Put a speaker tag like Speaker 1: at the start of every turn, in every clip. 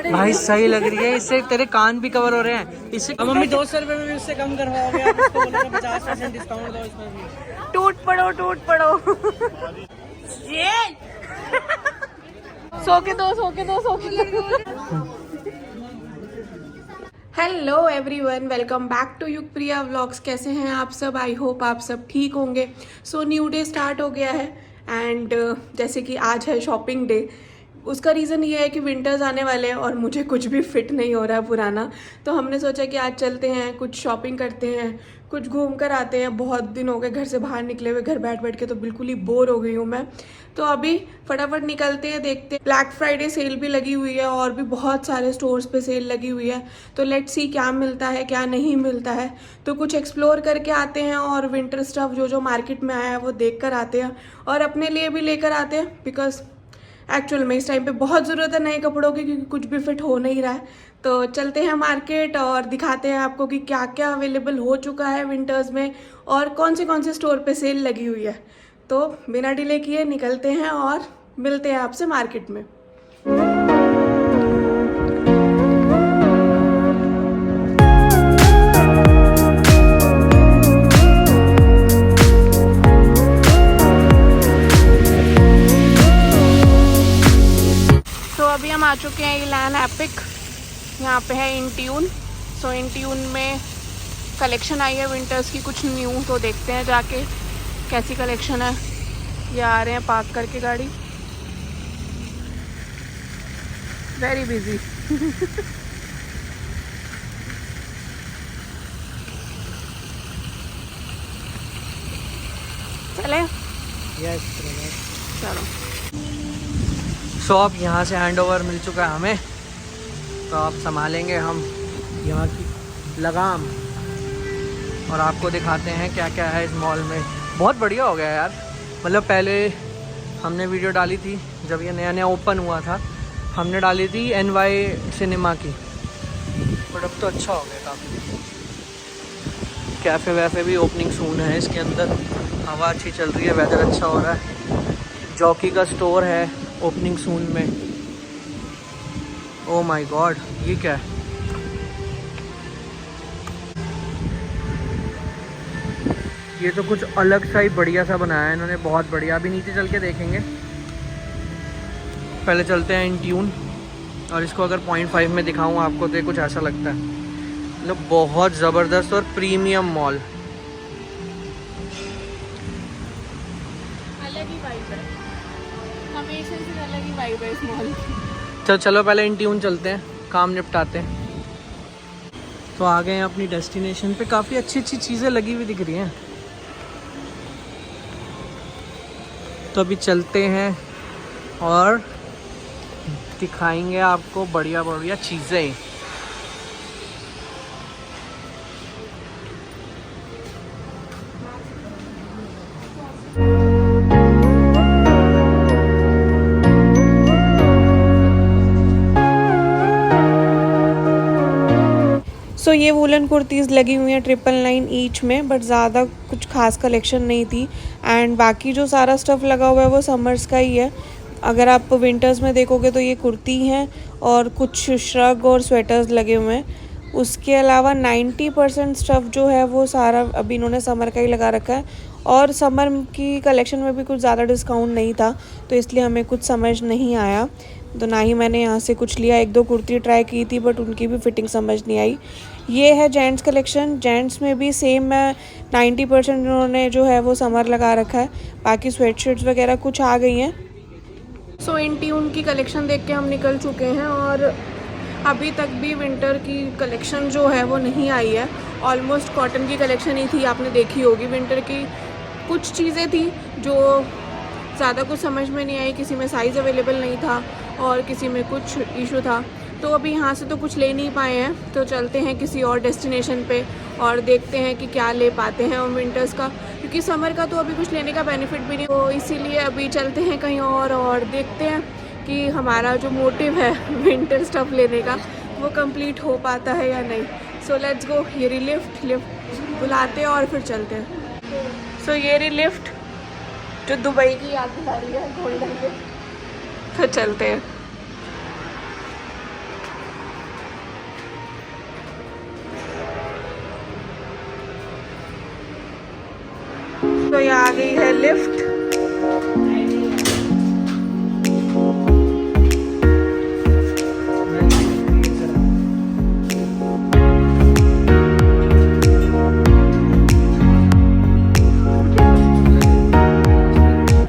Speaker 1: भाई सही लग रही है, इससे तेरे कान भी कवर हो रहे हैं। इससे मम्मी 200 रुपए में भी उससे कम करवाओगे आप, उसको बोलोगे 50% डिस्काउंट दो इसमें भी।
Speaker 2: टूट पड़ो ये सो के दो। Hello everyone, welcome back to Yug Priya vlogs. कैसे हैं आप सब? आई होप आप सब ठीक होंगे। सो न्यू डे स्टार्ट हो गया है एंड जैसे कि आज है शॉपिंग डे। उसका रीज़न ये है कि विंटर्स आने वाले हैं और मुझे कुछ भी फिट नहीं हो रहा है पुराना, तो हमने सोचा कि आज चलते हैं, कुछ शॉपिंग करते हैं, कुछ घूम कर आते हैं। बहुत दिन हो गए घर से बाहर निकले हुए, घर बैठ के तो बिल्कुल ही बोर हो गई हूँ मैं। तो अभी फटाफट निकलते हैं, देखते हैं। ब्लैक फ्राइडे सेल भी लगी हुई है और भी बहुत सारे स्टोर्स पे सेल लगी हुई है, तो लेट्स सी क्या मिलता है क्या नहीं मिलता है। तो कुछ एक्सप्लोर करके आते हैं और विंटर स्टफ जो मार्केट में आया है वो देख कर आते हैं और अपने लिए भी लेकर आते हैं, बिकॉज एक्चुअल में इस टाइम पे बहुत ज़रूरत है नए कपड़ों की, क्योंकि कुछ भी फिट हो नहीं रहा है। तो चलते हैं मार्केट और दिखाते हैं आपको कि क्या क्या अवेलेबल हो चुका है विंटर्स में और कौन से स्टोर पे सेल लगी हुई है। तो बिना डिले किए निकलते हैं और मिलते हैं आपसे मार्केट में। अभी हम आ चुके हैं इलान एपिक, यहाँ पे है इंट्यून। सो इंट्यून में कलेक्शन आई है विंटर्स की कुछ न्यू, तो देखते हैं जाके कैसी कलेक्शन है। ये आ रहे हैं पार्क करके गाड़ी, वेरी बिजी। चले?
Speaker 1: यस
Speaker 2: चलो।
Speaker 1: सो अब यहाँ से हैंड ओवर मिल चुका है हमें, तो अब संभालेंगे हम यहाँ की लगाम और आपको दिखाते हैं क्या क्या है इस मॉल में। बहुत बढ़िया हो गया यार, मतलब पहले हमने वीडियो डाली थी जब ये नया ओपन हुआ था, हमने डाली थी NY सिनेमा की, बट अब तो अच्छा हो गया काफ़ी। कैफ़े वैफ़े भी ओपनिंग सून है इसके अंदर, हवा अच्छी चल रही है, वेदर अच्छा हो रहा है। जॉकी का स्टोर है ओपनिंग सून में। ओ माय गॉड, ये क्या है? ये तो कुछ अलग सा ही बढ़िया सा बनाया है इन्होंने, बहुत बढ़िया। अभी नीचे चल के देखेंगे, पहले चलते हैं इंट्यून। और इसको अगर 0.5 में दिखाऊं आपको तो ये कुछ ऐसा लगता है, मतलब बहुत ज़बरदस्त और प्रीमियम मॉल।
Speaker 2: अलग ही वाइब है, हमेशा से अलग ही वाइब है इस मॉल की।
Speaker 1: तो चलो पहले इंट्यून चलते हैं, काम निपटाते हैं। तो आ गए हैं अपनी डेस्टिनेशन पे, काफ़ी अच्छी अच्छी चीज़ें लगी हुई दिख रही हैं। तो अभी चलते हैं और दिखाएंगे आपको बढ़िया बढ़िया चीज़ें।
Speaker 2: सो ये वूलन कुर्तीज़ लगी हुई हैं 999 ईच में, बट ज़्यादा कुछ खास कलेक्शन नहीं थी। एंड बाकी जो सारा स्टफ़ लगा हुआ है वो समर्स का ही है। अगर आप विंटर्स में देखोगे तो ये कुर्ती हैं और कुछ श्रग और स्वेटर्स लगे हुए हैं। उसके अलावा 90% स्टफ़ जो है वो सारा अभी इन्होंने समर का ही लगा रखा है, और समर की कलेक्शन में भी कुछ ज़्यादा डिस्काउंट नहीं था, तो इसलिए हमें कुछ समझ नहीं आया। तो ना ही मैंने यहाँ से कुछ लिया। 1-2 कुर्ती ट्राई की थी बट उनकी भी फिटिंग समझ नहीं आई। ये है जेंट्स कलेक्शन, जेंट्स में भी सेम है, 90% उन्होंने जो है वो समर लगा रखा है। बाकी स्वेटशर्ट्स वगैरह कुछ आ गई हैं। सो इंट्यून की कलेक्शन देख के हम निकल चुके हैं और अभी तक भी विंटर की कलेक्शन जो है वो नहीं आई है। ऑलमोस्ट कॉटन की कलेक्शन ही थी, आपने देखी होगी। विंटर की कुछ चीज़ें थी जो ज़्यादा कुछ समझ में नहीं आई, किसी में साइज़ अवेलेबल नहीं था और किसी में कुछ इशू था। तो अभी यहाँ से तो कुछ ले नहीं पाए हैं, तो चलते हैं किसी और डेस्टिनेशन पे और देखते हैं कि क्या ले पाते हैं हम विंटर्स का, क्योंकि समर का तो अभी कुछ लेने का बेनिफिट भी नहीं, तो इसीलिए अभी चलते हैं कहीं और देखते हैं कि हमारा जो मोटिव है विंटर स्टफ लेने का वो कंप्लीट हो पाता है या नहीं। So let's go. ये रही लिफ्ट बुलाते हैं और फिर चलते हैं। सो ये रही लिफ्ट जो दुबई की याद दिला रही है, गोल्डन लिफ्ट। तो चलते हैं। लिफ्ट।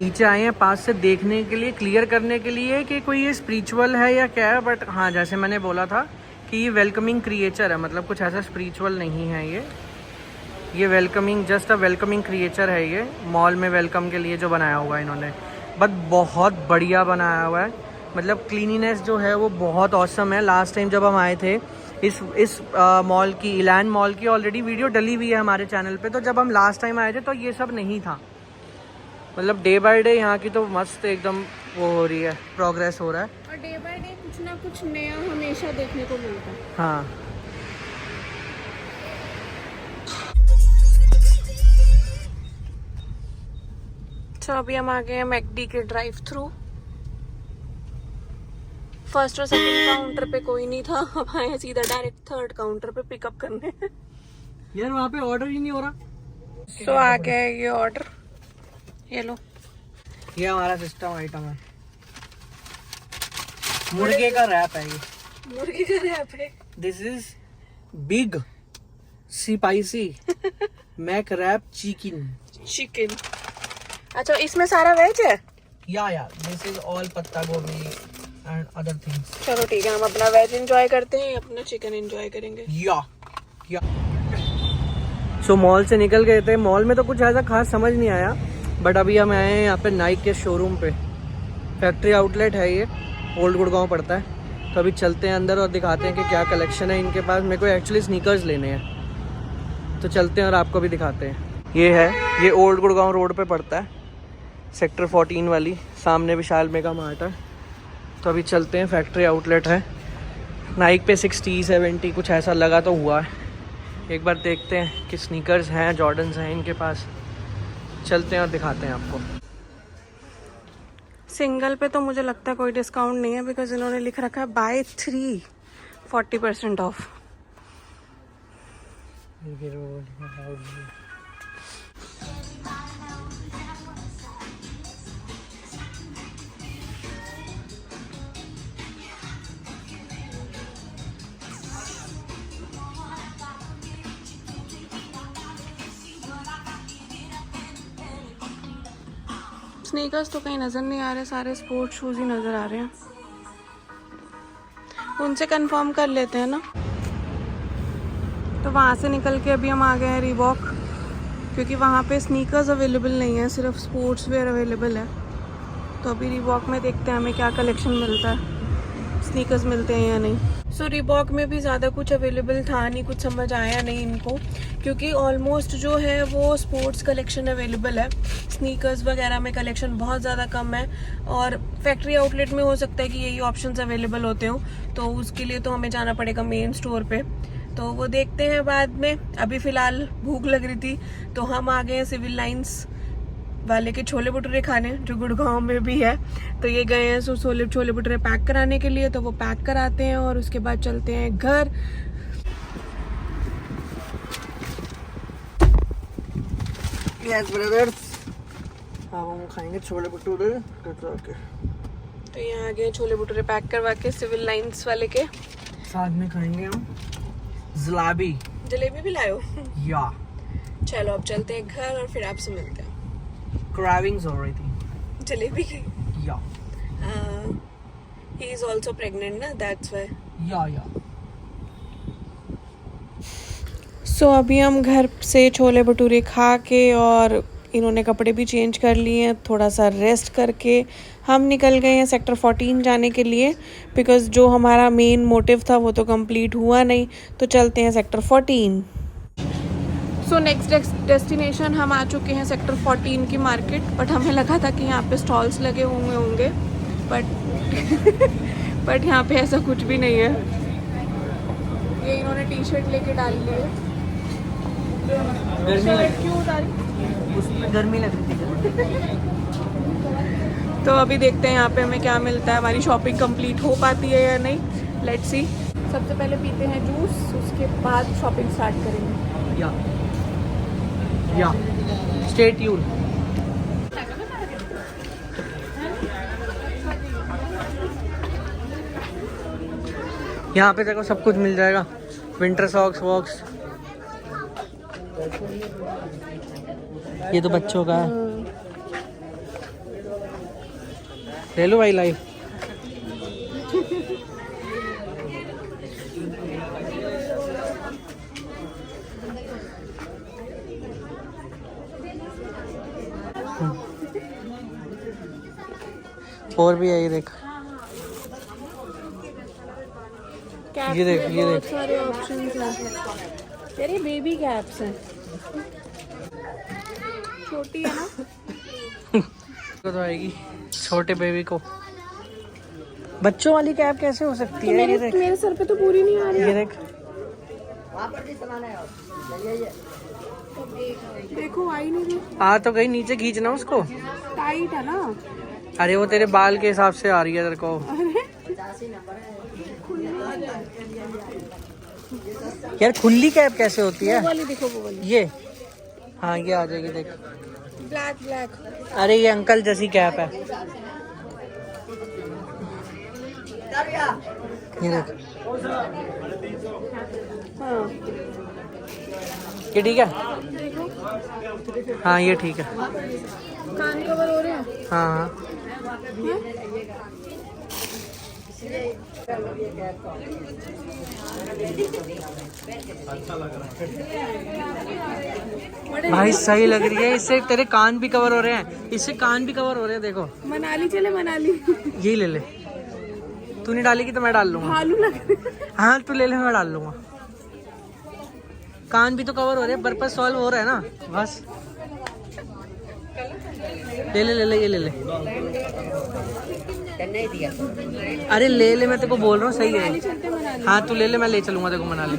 Speaker 1: नीचे आए हैं पास से देखने के लिए, क्लियर करने के लिए कि कोई ये स्पिरिचुअल है या क्या है, बट हाँ जैसे मैंने बोला था कि ये वेलकमिंग क्रिएचर है, मतलब कुछ ऐसा स्पिरिचुअल नहीं है ये welcoming, just a welcoming creature है ये, मॉल में वेलकम के लिए जो बनाया हुआ है इन्होंने, बट बहुत बढ़िया बनाया हुआ है। मतलब क्लीनिनेस जो है वो बहुत ऑसम है। लास्ट टाइम जब हम आए थे इस मॉल की, इलान मॉल की ऑलरेडी वीडियो डली हुई है हमारे चैनल पे, तो जब हम लास्ट टाइम आए थे तो ये सब नहीं था। मतलब डे बाय डे यहाँ की तो मस्त एकदम वो हो रही है, प्रोग्रेस हो रहा है,
Speaker 2: और डे बाय डे कुछ ना कुछ नया हमेशा देखने को मिलता है।
Speaker 1: हाँ।
Speaker 2: तो अभी हम आ गए हैं मैकडी के ड्राइव थ्रू। फर्स्ट और सेकंड काउंटर पे कोई नहीं था, अब आए हैं सीधा डायरेक्ट थर्ड काउंटर पे पिकअप करने।
Speaker 1: यार वहाँ पे ऑर्डर ही नहीं हो रहा।
Speaker 2: तो आ गया है ये ऑर्डर, ये लो।
Speaker 1: ये हमारा सिस्टम आइटम है, मुर्गे का रैप है ये।
Speaker 2: मुर्गी का रैप है।
Speaker 1: This is big spicy Mac wrap
Speaker 2: chicken. अच्छा, इसमें सारा वेज है?
Speaker 1: या दिस इज ऑल पत्ता गोभी एंड अदर थिंग्स।
Speaker 2: चलो ठीक है, हम अपना वेज एंजॉय करते हैं, अपना चिकन एंजॉय करेंगे।
Speaker 1: या सो मॉल से निकल गए थे, मॉल में तो कुछ ऐसा खास समझ नहीं आया, बट अभी हम आए हैं यहाँ पे नाइक के शोरूम पे। फैक्ट्री आउटलेट है ये, ओल्ड गुड़गांव पड़ता है। तो अभी चलते हैं अंदर और दिखाते हैं कि क्या कलेक्शन है इनके पास। मेरे को एक्चुअली स्नीकर्स लेने हैं, तो चलते हैं और आपको भी दिखाते हैं। ये है, ये ओल्ड गुड़गांव रोड पे पड़ता है, सेक्टर 14 वाली, सामने विशाल मेगा मार्ट है। तो अभी चलते हैं, फैक्ट्री आउटलेट है। नाइक पे 60-70 कुछ ऐसा लगा तो हुआ है। एक बार देखते हैं कि स्नीकर्स हैं, जॉर्डन्स हैं इनके पास। चलते हैं और दिखाते हैं आपको।
Speaker 2: सिंगल पे तो मुझे लगता है कोई डिस्काउंट नहीं है, बिकॉज इन्होंने लिख रखा है बाय 3 40% ऑफ। स्नीकर्स तो कहीं नज़र नहीं आ रहे, सारे स्पोर्ट शूज़ ही नज़र आ रहे हैं। उनसे कंफर्म कर लेते हैं ना। तो वहाँ से निकल के अभी हम आ गए हैं रीबॉक, क्योंकि वहाँ पे स्नीकर्स अवेलेबल नहीं है, सिर्फ स्पोर्ट्स वेयर अवेलेबल है। तो अभी रीबॉक में देखते हैं हमें क्या कलेक्शन मिलता है, स्नीकर्स मिलते हैं या नहीं। सो रीबॉक में भी ज़्यादा कुछ अवेलेबल था नहीं, कुछ समझ आया नहीं इनको, क्योंकि ऑलमोस्ट जो है वो स्पोर्ट्स कलेक्शन अवेलेबल है, स्नीकर्स वगैरह में कलेक्शन बहुत ज़्यादा कम है। और फैक्ट्री आउटलेट में हो सकता है कि यही ऑप्शंस अवेलेबल होते हो, तो उसके लिए तो हमें जाना पड़ेगा मेन स्टोर पे, तो वो देखते हैं बाद में। अभी फ़िलहाल भूख लग रही थी तो हम आ गए हैं सिविल लाइंस वाले के छोले भटूरे खाने, जो गुड़गांव में भी है। तो ये गए हैं छोले भटूरे पैक कराने के लिए, तो वो पैक कराते हैं और उसके बाद चलते हैं घर।
Speaker 1: यस ब्रदर्स, हम खाएंगे छोले भटूरे।
Speaker 2: तो यहाँ आ गए छोले भटूरे पैक करवा के सिविल लाइंस वाले के।
Speaker 1: साथ में खाएंगे हम जलेबी।
Speaker 2: जलेबी भी लायो?
Speaker 1: या
Speaker 2: चलो अब चलते हैं घर और फिर आपसे मिलते हैं।
Speaker 1: क्राविंग्स हो रही थी
Speaker 2: जलेबी की।
Speaker 1: या
Speaker 2: he is also pregnant ना, that's why।
Speaker 1: या
Speaker 2: सो अभी हम घर से छोले भटूरे खा के और इन्होंने कपड़े भी चेंज कर लिए हैं, थोड़ा सा रेस्ट करके हम निकल गए हैं सेक्टर 14 जाने के लिए, बिकॉज़ जो हमारा मेन मोटिव था वो तो कंप्लीट हुआ नहीं। तो चलते हैं सेक्टर 14। सो नेक्स्ट डेस्टिनेशन हम आ चुके हैं सेक्टर 14 की मार्केट, बट हमें लगा था कि यहाँ पे स्टॉल्स लगे हुए होंगे, बट यहाँ पे ऐसा कुछ भी नहीं है। ये इन्होंने टी शर्ट लेके डाल ली है, क्यों उतारी?
Speaker 1: उसमें गर्मी लग रही थी।
Speaker 2: तो अभी देखते हैं यहाँ पे हमें क्या मिलता है, हमारी शॉपिंग कंप्लीट हो पाती है या नहीं, लेट्स सी। सबसे पहले पीते हैं जूस, उसके बाद शॉपिंग स्टार्ट करेंगे।
Speaker 1: या स्टे ट्यून। यहाँ पे देखो सब कुछ मिल जाएगा, विंटर सॉक्स वॉक्स। ये तो बच्चों का है, ले लो भाई लाइव। और भी है, ये देख, ये देख, ये
Speaker 2: बहुत
Speaker 1: देख।
Speaker 2: सारे ऑप्शंस हैं। तेरी बेबी कैप्स हैं, छोटी है ना।
Speaker 1: तो आएगी छोटे बेबी को। बच्चों वाली कैप कैसे हो सकती है? ये देख,
Speaker 2: मेरे सर पे तो पूरी नहीं आ रही।
Speaker 1: ये देख,
Speaker 2: देखो आई नहीं रही,
Speaker 1: आ तो गई, नीचे खींचना उसको।
Speaker 2: टाइट है ना।
Speaker 1: अरे वो तेरे बाल के हिसाब से आ रही है तेरे को। यार खुली कैप कैसे होती है?
Speaker 2: वो वाली देखो, वो वाली।
Speaker 1: ये, हाँ ये आ जाएगी, देख।
Speaker 2: Black black.
Speaker 1: अरे ये अंकल जैसी कैप है, ये देख।
Speaker 2: हाँ
Speaker 1: ये ठीक है?
Speaker 2: देखो,
Speaker 1: हाँ ये ठीक है।
Speaker 2: कान कवर हो रहे हैं।
Speaker 1: हाँ हाँ। भाई सही लग रही है, इससे तेरे कान भी कवर हो रहे हैं, इससे कान भी कवर हो रहे हैं, देखो।
Speaker 2: मनाली चले, मनाली।
Speaker 1: यही ले ले, तू नहीं डालेगी तो मैं डाल लूंगा।
Speaker 2: भालू लग रहे हैं।
Speaker 1: हाँ तू ले ले, मैं डाल लूंगा। कान भी तो कवर हो रहे हैं, पर्पस सॉल्व हो रहा है ना, बस। ले ले ले ले, ये ले ले। अरे ले ले, मैं तेरे को बोल रहा हूँ, सही है।
Speaker 2: चलते मनाली।
Speaker 1: हाँ तू ले ले, मैं ले चलूंगा तेरे को मनाली।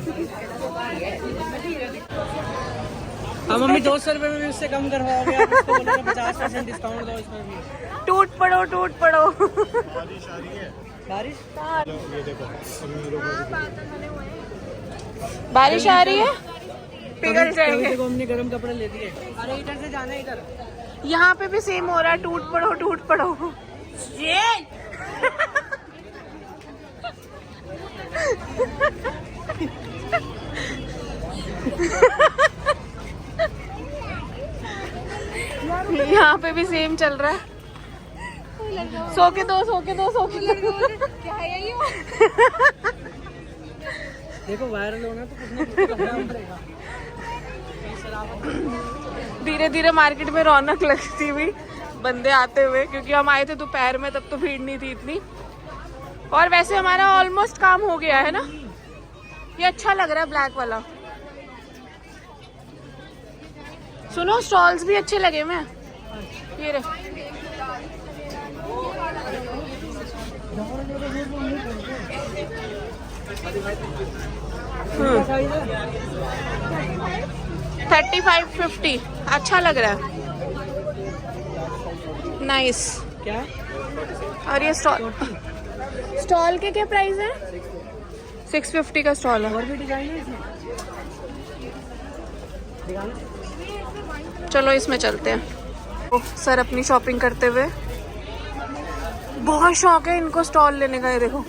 Speaker 1: हाँ मम्मी 200 रुपये में भी उससे कम करवाओगे आप, उसको बोलोगे 50% डिस्काउंट दो इसमें भी।
Speaker 2: टूट पड़ो, टूट पड़ो।
Speaker 1: बारिश?
Speaker 2: बारिश आ रही है, पिघल जाएंगे।
Speaker 1: देखो हमने गर्म कपड़े ले दिए। अरे इधर से जाना है, इधर।
Speaker 2: यहाँ पे भी सेम हो रहा है, टूट पड़ो, टूट पड़ो। ये यहाँ पे भी सेम चल रहा है। सो के दो, सो के दो, सो के दो। क्या है ये?
Speaker 1: देखो वायरल होना तो कुछ ना कुछ तो करना पड़ेगा।
Speaker 2: धीरे धीरे मार्केट में रौनक लगती हुई, बंदे आते हुए, क्योंकि हम आए थे दोपहर में, तब तो भीड़ नहीं थी इतनी। और वैसे हमारा ऑलमोस्ट काम हो गया है ना। ये अच्छा लग रहा है ब्लैक वाला। सुनो, स्टॉल्स भी अच्छे लगे मैं। ये रे,
Speaker 1: कितना साइज है?
Speaker 2: 35-50 अच्छा लग रहा है, नाइस।
Speaker 1: क्या?
Speaker 2: और ये स्टॉल के क्या प्राइस है? 650 का स्टॉल है।
Speaker 1: और भी डिजाइन है इसमें? दिखाना।
Speaker 2: चलो इसमें चलते हैं। सर अपनी शॉपिंग करते हुए, बहुत शौक है इनको स्टॉल लेने का। ये देखो,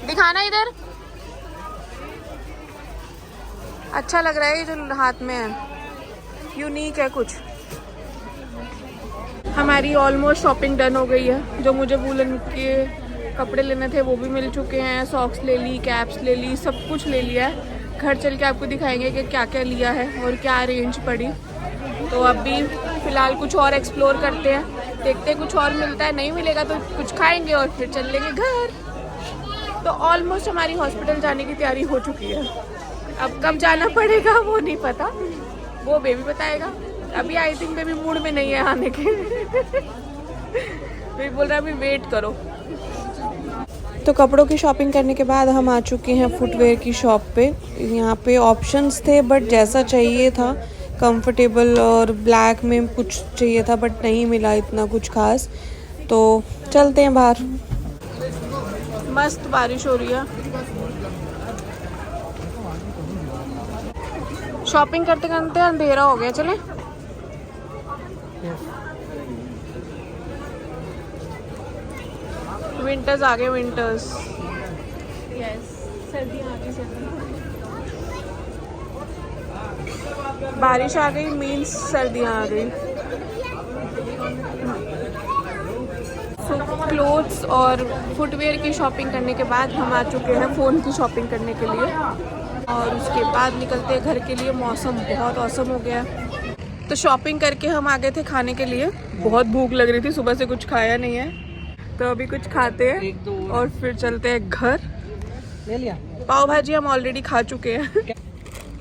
Speaker 2: दिखाना इधर। अच्छा लग रहा है ये जो हाथ में है, यूनिक है कुछ। हमारी ऑलमोस्ट शॉपिंग डन हो गई है। जो मुझे वूलन के कपड़े लेने थे वो भी मिल चुके हैं, सॉक्स ले ली, कैप्स ले ली, सब कुछ ले लिया है। घर चल के आपको दिखाएंगे कि क्या क्या लिया है और क्या रेंज पड़ी। तो अभी फ़िलहाल कुछ और एक्सप्लोर करते हैं, देखते हैं कुछ और मिलता है, नहीं मिलेगा तो कुछ खाएंगे और फिर चल लेंगे घर। तो ऑलमोस्ट हमारी हॉस्पिटल जाने की तैयारी हो चुकी है। अब कब जाना पड़ेगा वो नहीं पता, वो बेबी बताएगा। अभी आई थिंक बेबी मूड में नहीं है आने के। बेबी बोल रहा है अभी वेट करो। तो कपड़ों की शॉपिंग करने के बाद हम आ चुके हैं फुटवेयर की शॉप पे। यहाँ पे ऑप्शंस थे बट जैसा चाहिए था, कंफर्टेबल और ब्लैक में कुछ चाहिए था बट नहीं मिला इतना कुछ खास। तो चलते हैं बाहर। मस्त बारिश हो रही है। शॉपिंग करते करते अंधेरा हो गया, चले। विंटर्स आ गए, विंटर्स। यस सर्दियाँ आ गई बारिश आ गई मीन्स सर्दियाँ आ गई। सो क्लोथ्स और फुटवेयर की शॉपिंग करने के बाद हम आ चुके हैं फ़ोन की शॉपिंग करने के लिए और उसके बाद निकलते हैं घर के लिए। मौसम बहुत औसम हो गया। तो शॉपिंग करके हम आ गए थे खाने के लिए। बहुत भूख लग रही थी, सुबह से कुछ खाया नहीं है, तो अभी कुछ खाते हैं और फिर चलते हैं घर।
Speaker 1: ले लिया
Speaker 2: पाव भाजी हम ऑलरेडी खा चुके हैं।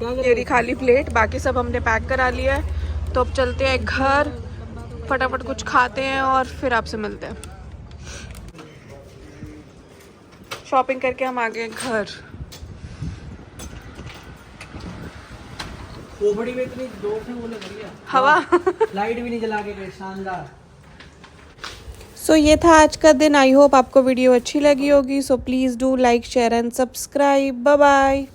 Speaker 2: ये खाली प्लेट, बाकी सब हमने पैक करा लिया है। तो अब चलते हैं घर, फटाफट कुछ खाते हैं और फिर आपसे मिलते हैं। शॉपिंग करके हम आ गए घर।
Speaker 1: खोपड़ी में इतनी जोर से बोले बढ़िया
Speaker 2: हवा
Speaker 1: लाइट भी नहीं जला के गए, शानदार।
Speaker 2: सो ये था आज का दिन। आई होप आपको वीडियो अच्छी लगी होगी। So please do like share and subscribe. Bye bye.